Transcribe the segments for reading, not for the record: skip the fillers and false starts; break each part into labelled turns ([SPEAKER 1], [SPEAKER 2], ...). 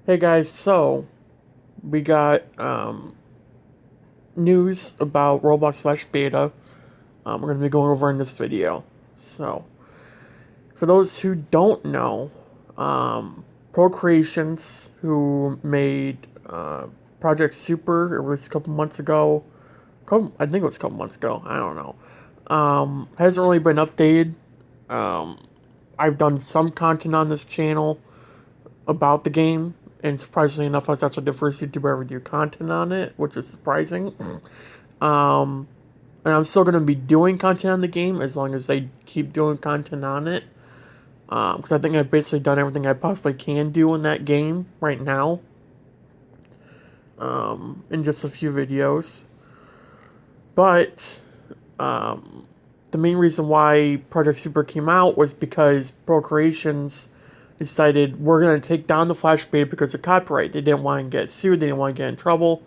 [SPEAKER 1] Hey guys, so we got news about Roblox Flash beta. We're going to be going over in this video. So, for those who don't know, Pro Creations, who made Project Super, it was a couple months ago. I think it was a couple months ago. I don't know. Hasn't really been updated. I've done some content on this channel about the game, and surprisingly enough, I was actually the first YouTuber ever to do content on it, which is surprising. And I'm still going to be doing content on the game as long as they keep doing content on it. Because I think I've basically done everything I possibly can do in that game right now. In just a few videos. But the main reason why Project Super came out was because Pro Creations decided we're going to take down the Flash beta because of copyright. They didn't want to get sued. They didn't want to get in trouble.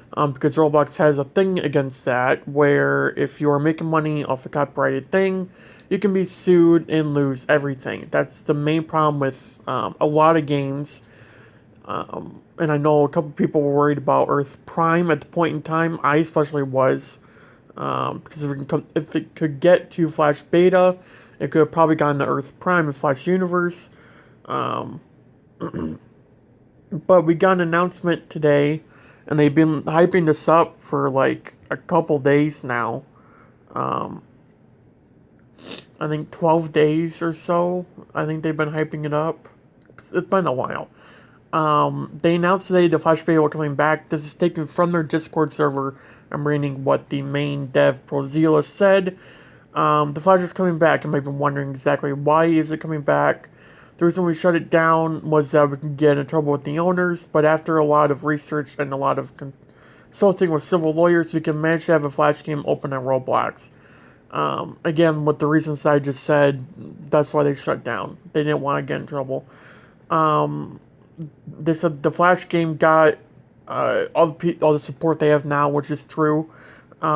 [SPEAKER 1] Because Roblox has a thing against that, where if you are making money off a copyrighted thing, you can be sued and lose everything. That's the main problem with a lot of games. And I know a couple people were worried about Earth Prime at the point in time. I especially was. Because if it could get to Flash Beta, it could have probably gotten to Earth Prime and Flash Universe. But we got an announcement today, and they've been hyping this up for like a couple days now. I think 12 days or so. I think they've been hyping it up. It's been a while. They announced today the Flash Beta will coming back. This is taken from their Discord server. I'm reading what the main dev Prozilla said. The Flash is coming back. I might be wondering exactly why is it coming back. The reason we shut it down was that we could get in trouble with the owners, but after a lot of research and a lot of consulting with civil lawyers, we can manage to have a Flash game open on Roblox. Again, with the reasons I just said, that's why they shut down. They didn't want to get in trouble. They said the Flash game got all the support they have now, which is true. They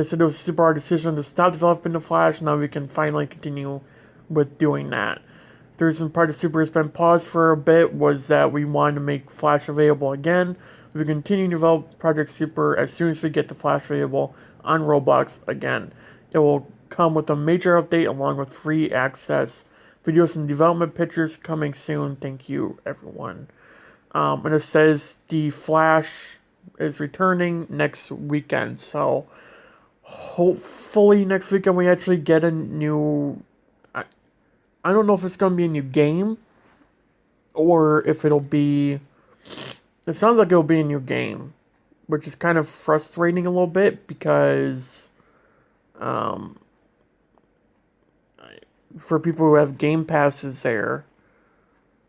[SPEAKER 1] said it was a super hard decision to stop developing the Flash. Now we can finally continue with doing that. The reason Project Super has been paused for a bit was that we wanted to make Flash available again. We continue to develop Project Super as soon as we get the Flash available on Roblox again. It will come with a major update along with free access, videos and development pictures coming soon. Thank you, everyone. And it says the Flash is returning next weekend. So hopefully next weekend we actually get a new... I don't know if it's going to be a new game or if it'll be... It sounds like it'll be a new game, which is kind of frustrating a little bit because for people who have Game Passes there,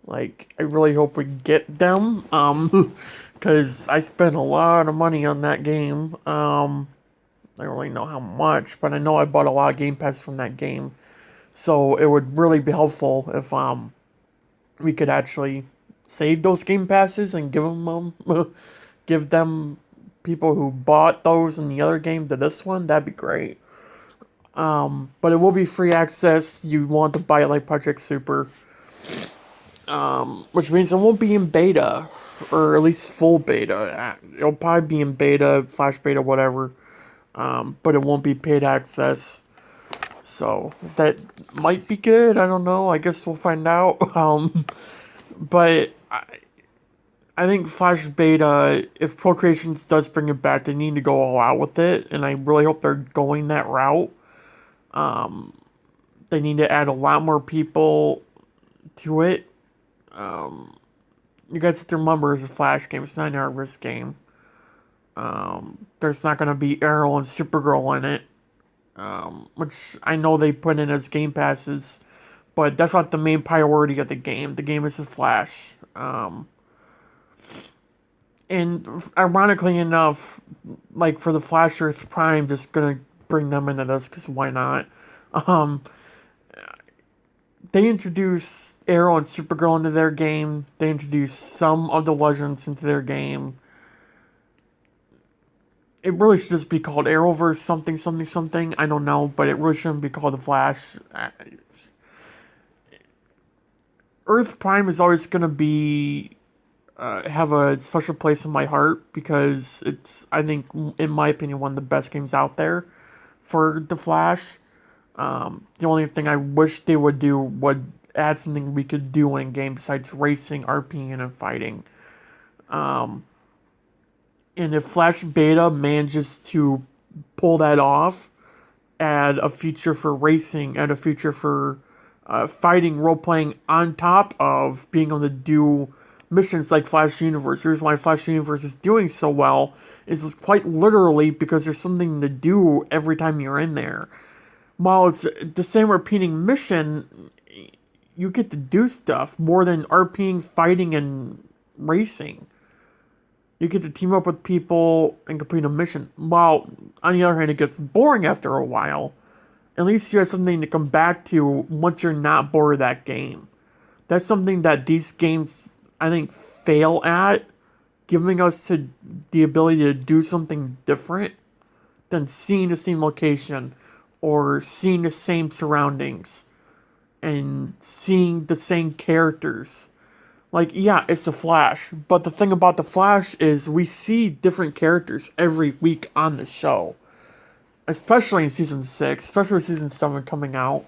[SPEAKER 1] like, I really hope we get them, because I spent a lot of money on that game. I don't really know how much, but I know I bought a lot of Game Passes from that game. So it would really be helpful if we could actually save those Game Passes and give them people who bought those in the other game to this one. That'd be great. But it will be free access. You want to buy it like Project Super, which means it won't be in beta, or at least full beta. It'll probably be in beta, Flash beta, whatever. But it won't be paid access. So that might be good. I don't know. I guess we'll find out. But I think Flash Beta, if Pro Creations does bring it back, they need to go all out with it, and I really hope they're going that route. They need to add a lot more people to it. You guys have to remember, it's a Flash game. It's not an Arrowverse game. There's not going to be Arrow and Supergirl in it. Which I know they put in as Game Passes, but that's not the main priority of the game. The game is the Flash. And ironically enough, like for the Flash Earth Prime, just gonna bring them into this because why not? They introduce Arrow and Supergirl into their game. They introduce some of the Legends into their game. It really should just be called Arrowverse something, something, something. I don't know, but it really shouldn't be called The Flash. Earth Prime is always gonna be have a special place in my heart because it's, I think, in my opinion, one of the best games out there for The Flash. The only thing I wish they would do would add something we could do in game besides racing, RPing, and fighting. And if Flash Beta manages to pull that off, add a feature for racing, add a feature for fighting, role playing on top of being able to do missions like Flash Universe. The reason why Flash Universe is doing so well is quite literally because there's something to do every time you're in there. While it's the same repeating mission, you get to do stuff more than RPing, fighting, and racing. You get to team up with people and complete a mission. While, on the other hand, it gets boring after a while. At least you have something to come back to once you're not bored of that game. That's something that these games, I think, fail at, giving us the ability to do something different than seeing the same location or seeing the same surroundings and seeing the same characters. Like, yeah, it's The Flash, but the thing about The Flash is we see different characters every week on the show. Especially in Season 6, especially with Season 7 coming out.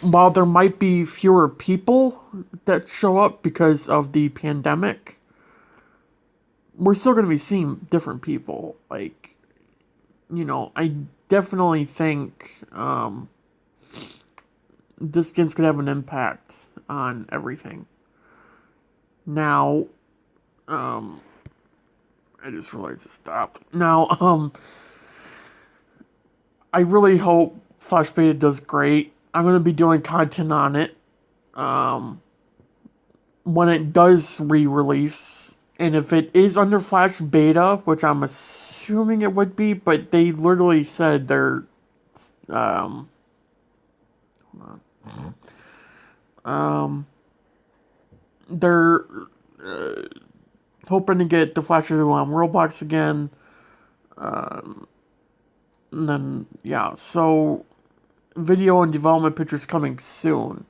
[SPEAKER 1] While there might be fewer people that show up because of the pandemic, we're still going to be seeing different people. Like, I definitely think this game's going to have an impact on everything. Now, I just realized it stopped. Now, I really hope Flash Beta does great. I'm going to be doing content on it when it does re-release. And if it is under Flash Beta, which I'm assuming it would be, but they literally said they're hold on. They're hoping to get the Flash on Roblox again. And then, yeah, so video and development pictures coming soon.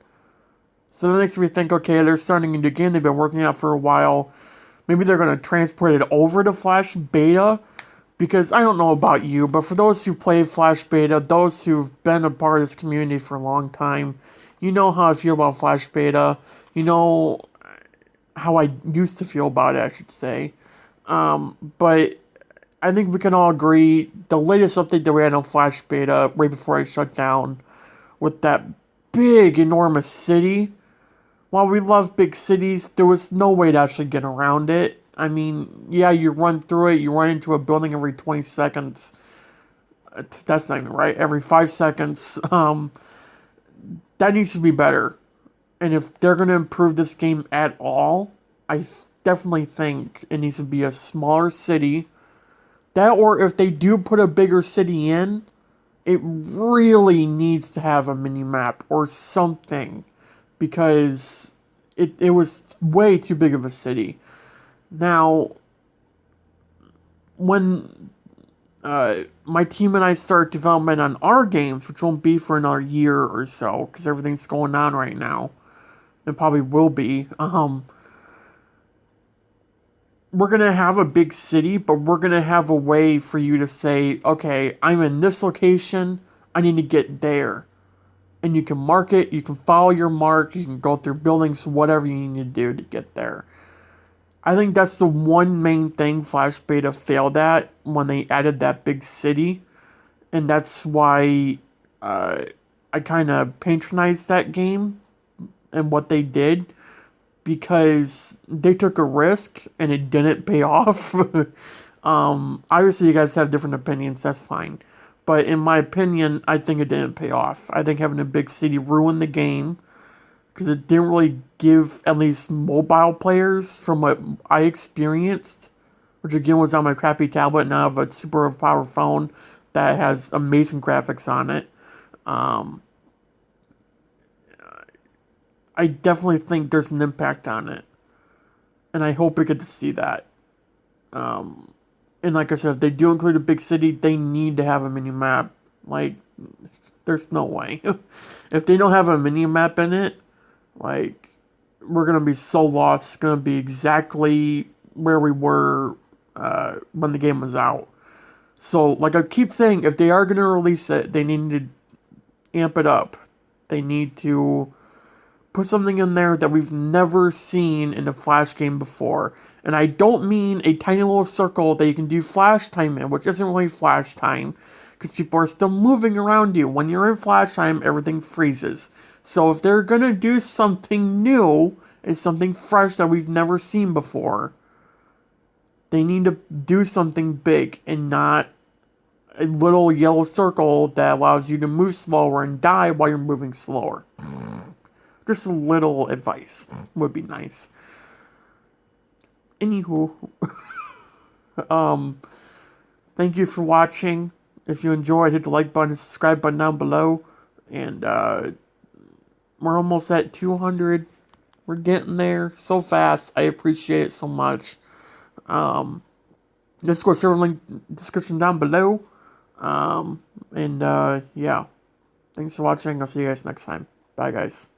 [SPEAKER 1] So that makes me think, okay, they're starting a new game they've been working on for a while. Maybe they're going to transport it over to Flash Beta. Because I don't know about you, but for those who play Flash Beta, those who've been a part of this community for a long time, you know how I feel about Flash Beta. You know how I used to feel about it, I should say. But I think we can all agree the latest update that we had on Flash Beta right before I shut down with that big, enormous city. While we love big cities, there was no way to actually get around it. I mean, yeah, you run through it, you run into a building every 20 seconds. That's not even right. Every 5 seconds. That needs to be better. And if they're going to improve this game at all, I definitely think it needs to be a smaller city. That, or if they do put a bigger city in, it really needs to have a mini-map or something. Because it was way too big of a city. Now, when my team and I start development on our games, which won't be for another year or so, because everything's going on right now, it probably will be, we're going to have a big city, but we're going to have a way for you to say, okay, I'm in this location, I need to get there. And you can mark it, you can follow your mark, you can go through buildings, whatever you need to do to get there. I think that's the one main thing Flash Beta failed at when they added that big city. And that's why I kind of patronized that game and what they did. Because they took a risk and it didn't pay off. Obviously, you guys have different opinions, that's fine. But in my opinion, I think it didn't pay off. I think having a big city ruined the game. Because it didn't really give at least mobile players, from what I experienced, which again was on my crappy tablet, now I have a super overpowered phone that has amazing graphics on it. I definitely think there's an impact on it. And I hope we get to see that. And like I said, if they do include a big city, they need to have a mini-map. Like, there's no way. If they don't have a mini-map in it, like, we're gonna be so lost. It's gonna be exactly where we were when the game was out. So, like I keep saying, if they are gonna release it, they need to amp it up. They need to put something in there that we've never seen in a Flash game before. And I don't mean a tiny little circle that you can do Flash time in, which isn't really Flash time, because people are still moving around you. When you're in Flash time, everything freezes. So if they're gonna do something new and something fresh that we've never seen before, they need to do something big and not a little yellow circle that allows you to move slower and die while you're moving slower. Just a little advice would be nice. Anywho, thank you for watching. If you enjoyed, hit the like button and subscribe button down below. And we're almost at 200. We're getting there so fast. I appreciate it so much. Discord server link description down below. Yeah. Thanks for watching. I'll see you guys next time. Bye, guys.